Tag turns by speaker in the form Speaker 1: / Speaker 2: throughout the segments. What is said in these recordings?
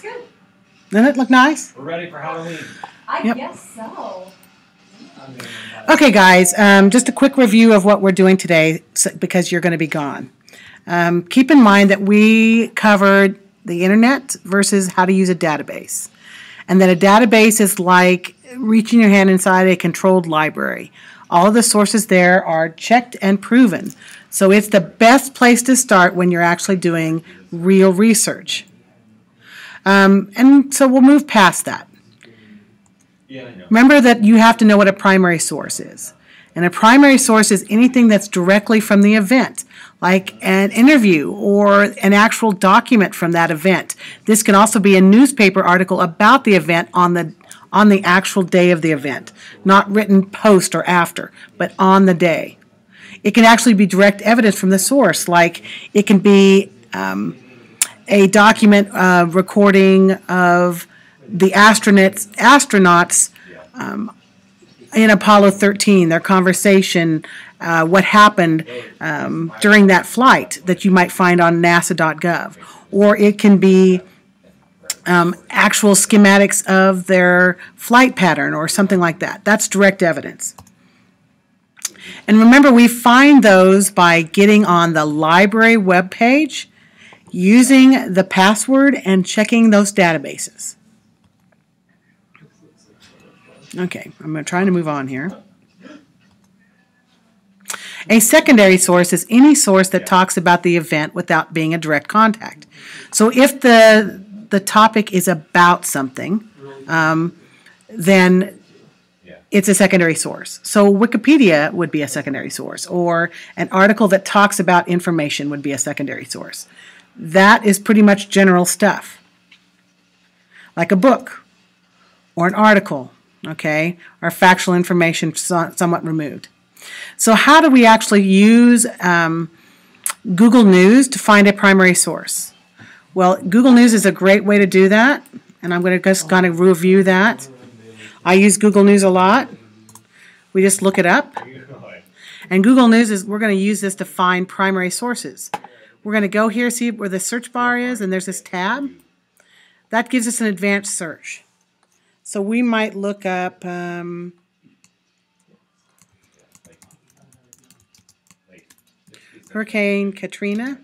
Speaker 1: Looks good.
Speaker 2: Doesn't it look nice?
Speaker 3: We're ready for Halloween.
Speaker 1: I guess so.
Speaker 2: Okay, guys, just a quick review of what we're doing today because you're going to be gone. Keep in mind that we covered the internet versus how to use a database. And that a database is like reaching your hand inside a controlled library. All of the sources there are checked and proven. So it's the best place to start when you're actually doing real research. And so we'll move past that. Remember that you have to know what a primary source is. And a primary source is anything that's directly from the event, like an interview or an actual document from that event. This can also be a newspaper article about the event on the actual day of the event, not written post or after, but on the day. It can actually be direct evidence from the source, like it can be a document recording of the astronauts in Apollo 13, their conversation, what happened during that flight that you might find on nasa.gov. Or it can be actual schematics of their flight pattern or something like that. That's direct evidence. And remember, we find those by getting on the library webpage, using the password, and checking those databases. Okay, I'm trying to move on here. A secondary source is any source that talks about the event without being a direct contact. So if the topic is about something, then it's a secondary source. So Wikipedia would be a secondary source, or an article that talks about information would be a secondary source. That is pretty much general stuff, like a book or an article, okay, or factual information somewhat removed. So how do we actually use Google News to find a primary source? Well, Google News is a great way to do that, and I'm going to just kind of review that. I use Google News a lot. We just look it up. And Google News we're going to use this to find primary sources. We're going to go here, see where the search bar is, and there's this tab. That gives us an advanced search. So we might look up Hurricane Katrina.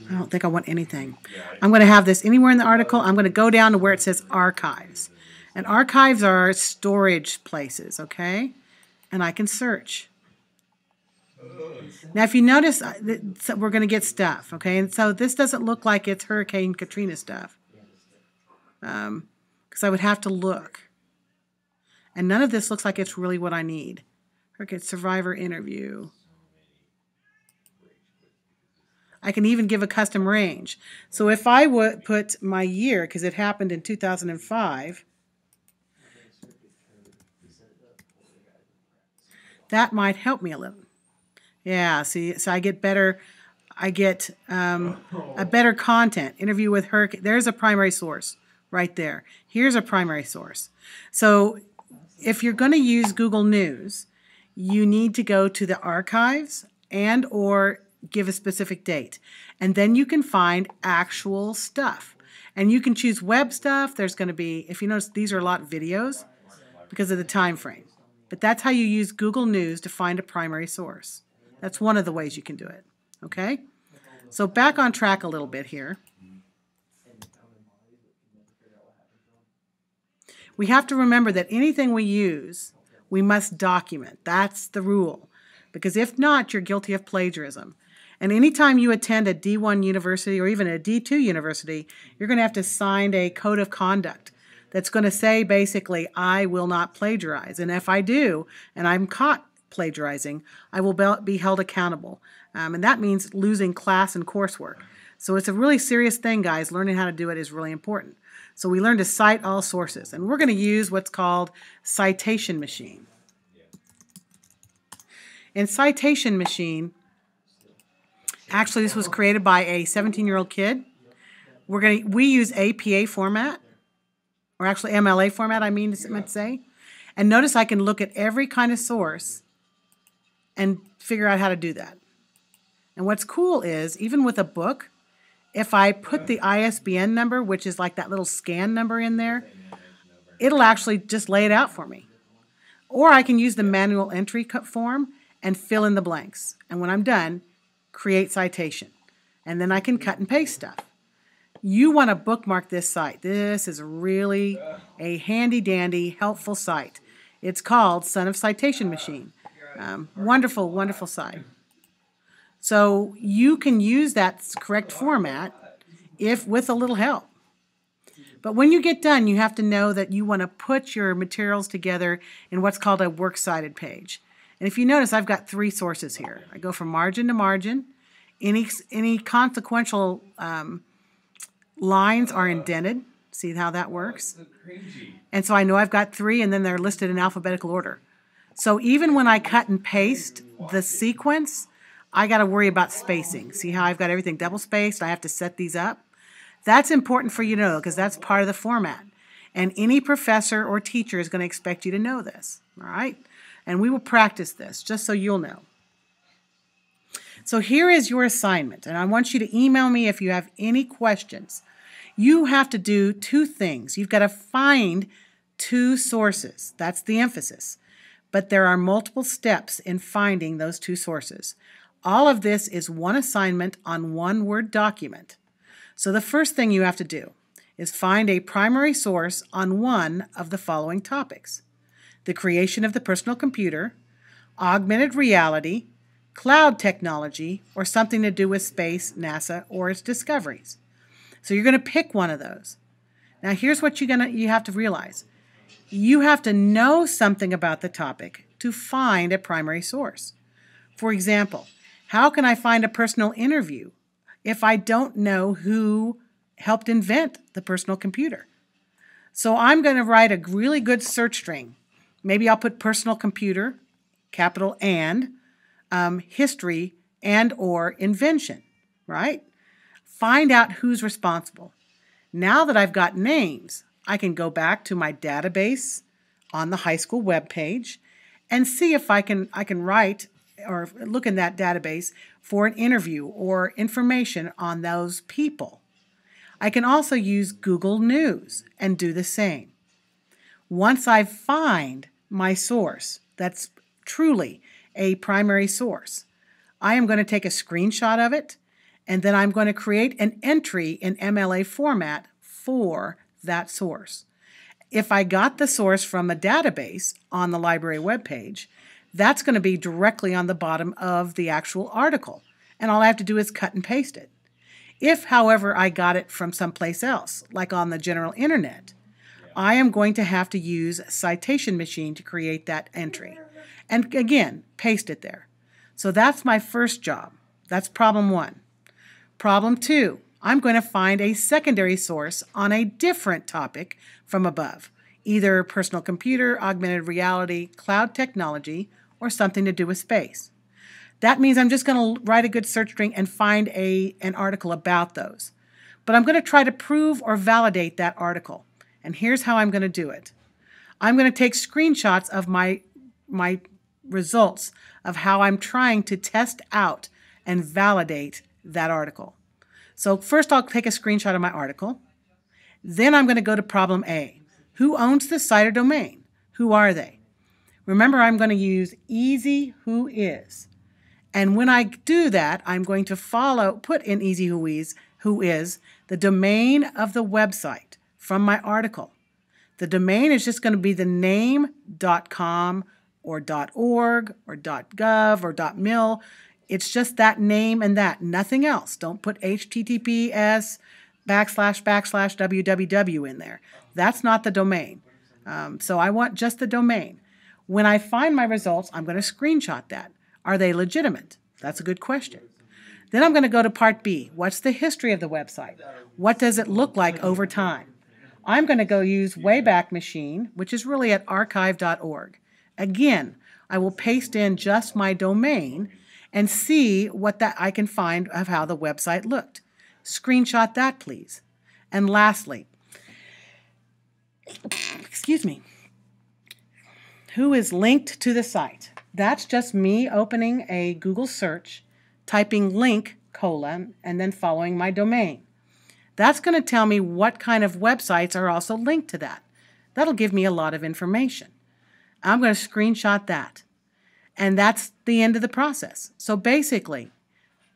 Speaker 2: I don't think I want anything. I'm going to have this anywhere in the article. I'm going to go down to where it says archives. And archives are storage places, okay? And I can search. Now, if you notice, we're going to get stuff, okay? And so this doesn't look like it's Hurricane Katrina stuff. Because I would have to look. And none of this looks like it's really what I need. Hurricane survivor interview. I can even give a custom range. So if I would put my year, because it happened in 2005, that might help me a little. Yeah, see, so I get better, a better content. Interview with Hurricane. There's a primary source right there. Here's a primary source. So if you're going to use Google News, you need to go to the archives and or give a specific date. And then you can find actual stuff. And you can choose web stuff. There's going to be, if you notice, these are a lot of videos because of the time frame. But that's how you use Google News to find a primary source. That's one of the ways you can do it. Okay? So back on track a little bit here. We have to remember that anything we use, we must document. That's the rule. Because if not, you're guilty of plagiarism. And anytime you attend a D1 university or even a D2 university, you're going to have to sign a code of conduct that's going to say basically, I will not plagiarize. And if I do, and I'm caught plagiarizing, I will be held accountable. And that means losing class and coursework. So it's a really serious thing, guys. Learning how to do it is really important. So we learn to cite all sources. And we're going to use what's called Citation Machine. In Citation Machine, Actually, this was created by a 17-year-old kid. We use APA format, or actually MLA format, I meant to say. And notice I can look at every kind of source and figure out how to do that. And what's cool is, even with a book, if I put the ISBN number, which is like that little scan number in there, it'll actually just lay it out for me. Or I can use the manual entry form and fill in the blanks. And when I'm done, create citation. And then I can cut and paste stuff. You want to bookmark this site. This is really a handy-dandy, helpful site. It's called Son of Citation Machine. Wonderful, wonderful site. So you can use that correct format with a little help. But when you get done, you have to know that you want to put your materials together in what's called a works cited page. And if you notice, I've got 3 sources here. I go from margin to margin. Any consequential lines are indented. See how that works? And so I know I've got 3, and then they're listed in alphabetical order. So even when I cut and paste the sequence, I got to worry about spacing. See how I've got everything double spaced? I have to set these up. That's important for you to know because that's part of the format. And any professor or teacher is going to expect you to know this. All right? And we will practice this just so you'll know. So here is your assignment, and I want you to email me if you have any questions. You have to do 2 things. You've got to find 2 sources. That's the emphasis. But there are multiple steps in finding those 2 sources. All of this is one assignment on one Word document. So the first thing you have to do is find a primary source on one of the following topics: the creation of the personal computer, augmented reality, cloud technology, or something to do with space, NASA, or its discoveries. So you're going to pick one of those. Now here's what you have to realize. You have to know something about the topic to find a primary source. For example, how can I find a personal interview if I don't know who helped invent the personal computer? So I'm going to write a really good search string. Maybe I'll put personal computer, capital and, history and or invention, right? Find out who's responsible. Now that I've got names, I can go back to my database on the high school webpage and see if I can write or look in that database for an interview or information on those people. I can also use Google News and do the same. Once I find my source that's truly a primary source, I am going to take a screenshot of it, and then I'm going to create an entry in MLA format for that source. If I got the source from a database on the library webpage, that's going to be directly on the bottom of the actual article, and all I have to do is cut and paste it. If, however, I got it from someplace else, like on the general internet, I am going to have to use Citation Machine to create that entry. And again, paste it there. So that's my first job. That's problem 1. Problem 2, I'm going to find a secondary source on a different topic from above, either personal computer, augmented reality, cloud technology, or something to do with space. That means I'm just going to write a good search string and find an article about those. But I'm going to try to prove or validate that article. And here's how I'm going to do it. I'm going to take screenshots of my results of how I'm trying to test out and validate that article. So first I'll take a screenshot of my article. Then I'm going to go to problem A. Who owns the site or domain? Who are they? Remember, I'm going to use easy who is. And when I do that, I'm going to put in easy who is the domain of the website from my article. The domain is just going to be the name .com or .org or .gov or .mil. It's just that name and that, nothing else. Don't put HTTPS / www in there. That's not the domain. So I want just the domain. When I find my results, I'm going to screenshot that. Are they legitimate? That's a good question. Then I'm going to go to part B. What's the history of the website? What does it look like over time? I'm going to go use Wayback Machine, which is really at archive.org. Again, I will paste in just my domain, and see what that I can find of how the website looked. Screenshot that, please. And lastly, excuse me, who is linked to the site? That's just me opening a Google search, typing link, colon, and then following my domain. That's going to tell me what kind of websites are also linked to that. That'll give me a lot of information. I'm going to screenshot that. And that's the end of the process. So basically,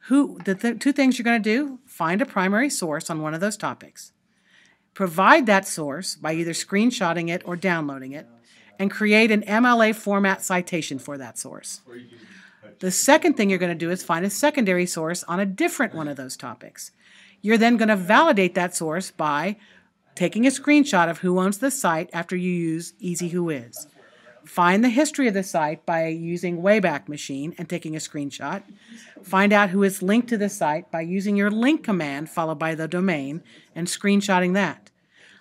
Speaker 2: the two things you're going to do, find a primary source on one of those topics. Provide that source by either screenshotting it or downloading it, and create an MLA format citation for that source. The second thing you're going to do is find a secondary source on a different one of those topics. You're then going to validate that source by taking a screenshot of who owns the site after you use EasyWhoIs. Find the history of the site by using Wayback Machine and taking a screenshot. Find out who is linked to the site by using your link command followed by the domain and screenshotting that.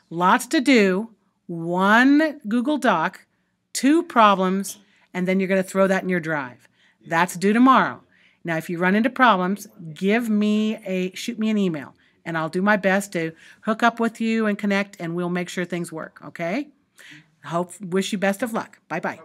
Speaker 2: Lots to do, one Google Doc, 2 problems, and then you're going to throw that in your drive. That's due tomorrow. Now, if you run into problems, shoot me an email, and I'll do my best to hook up with you and connect, and we'll make sure things work, okay? Wish you best of luck. Bye-bye.